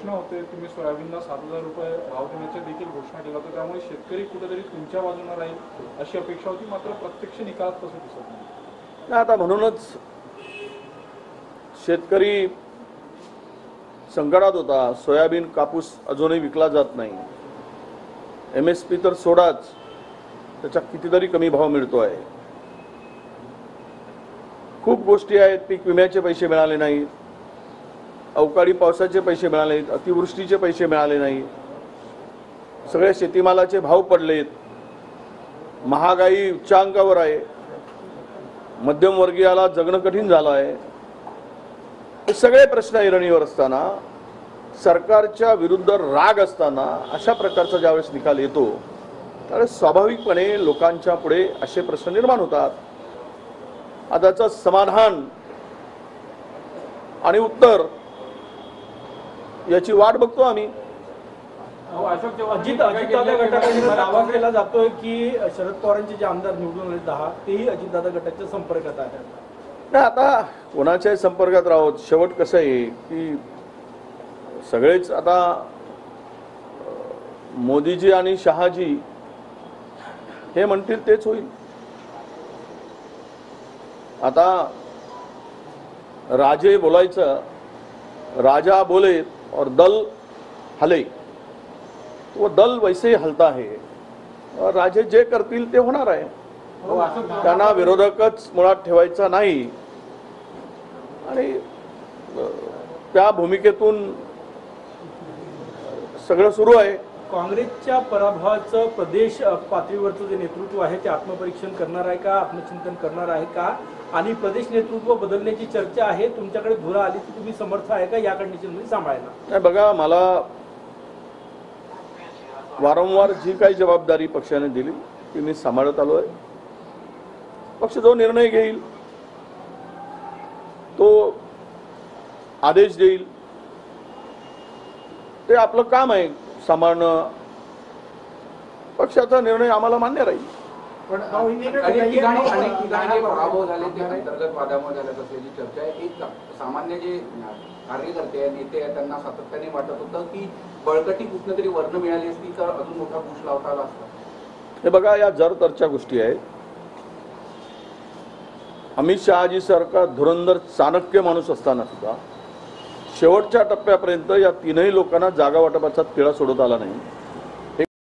प्रश्न होते, तुम्ही सोयाबीनला 7,000 रुपये भाव देण्याची देखील घोषणा केला होता, त्यामुळे शेतकरी कुठेतरी तुमच्या बाजूने राहील अशी अपेक्षा होती, मात्र प्रत्यक्ष निकालात तसं दिसत नाही। आता म्हणूनच शेतकरी संकटात होता। सोयाबीन कापूस अजूनही विकला जात नाही, MSP तर सोडाच, त्याचा कितीतरी कमी भाव मिळतो आहे। खूप गोष्टी आहेत, पीक विम्याचे पैसे मिळाले नाहीत, अवकाळी पावसाचे पैसे मिळाले नाहीत, अतिवृष्टीचे पैसे मिळाले नाही, सगळे शेतीमालाचे भाव पडलेत, महागाई उच्चांकावर आहे, मध्यमवर्गीयाला जगणं कठीण झालं आहे। हे सगळे प्रश्न ऐरणीवर असताना, सरकारच्या विरुद्ध राग असताना अशा प्रकारचा ज्यावेळेस निकाल येतो त्यावेळेस स्वाभाविकपणे लोकांच्या पुढे असे प्रश्न निर्माण होतात। आताचं समाधान आणि उत्तर याची वाट बघतो आम्ही। अजितदादा गटाकडे दावा केला जातोय की शरद पवारांचे जे आमदार निवडून आले 10 तेही अजितदादा गटाच्या संपर्कात आहेत। नाही, आता कोणाच्याही संपर्कात राहोत, शेवट कसं आहे की सगळेच आता मोदीजी आणि शहाजी हे म्हणतील तेच होईल। आता राजे बोलायचं, राजा बोले और दल हले, वो दल वैसे ही हलता है और राजे जे करतील ते होणार आहे। त्यांना विरोधकच मुळात ठेवायचा नाही आणि त्या भूमिकेतून सगळं सुरू आहे। काँग्रेसच्या पराभवाचं प्रदेश पातळीवरचं जे नेतृत्व आहे ते आत्मपरीक्षण करणार आहे का, आत्मचिंतन करणार आहे का, आणि प्रदेश नेतृत्व बदलण्याची चर्चा आहे, तुमच्याकडे धुरा आली तर तुम्ही समर्थ आहे का या कंडिशनमध्ये सांभाळायला? नाही बघा, मला वारंवार जी काही जबाबदारी पक्षाने दिली ती मी सांभाळत आलो आहे। पक्ष जो निर्णय घेईल, तो आदेश देईल, ते आपलं काम आहे सांभाळणं। पक्षाचा निर्णय आम्हाला मान्य राहील। पण अनेक ठिकाणी पराभव झाले ते अंतर्गत वादामध्ये झाले असल्याची चर्चा आहे। एक सामान्य जे कार्यकर्ते नेते आहेत त्यांना सातत्याने वाटत होतं की बळकटी कुठनं तरी वर्ण मिळाली असती तर अजून मोठा पुश लावता आला असता। हे बघा, या जरतरच्या गोष्टी आहेत। अमित शहाजी सारखा धुरंधर चाणक्य माणूस असताना सुद्धा शेवटच्या टप्प्यापर्यंत या तीनही लोकांना जागा वाटपाचा तिढा सोडवता आला नाही।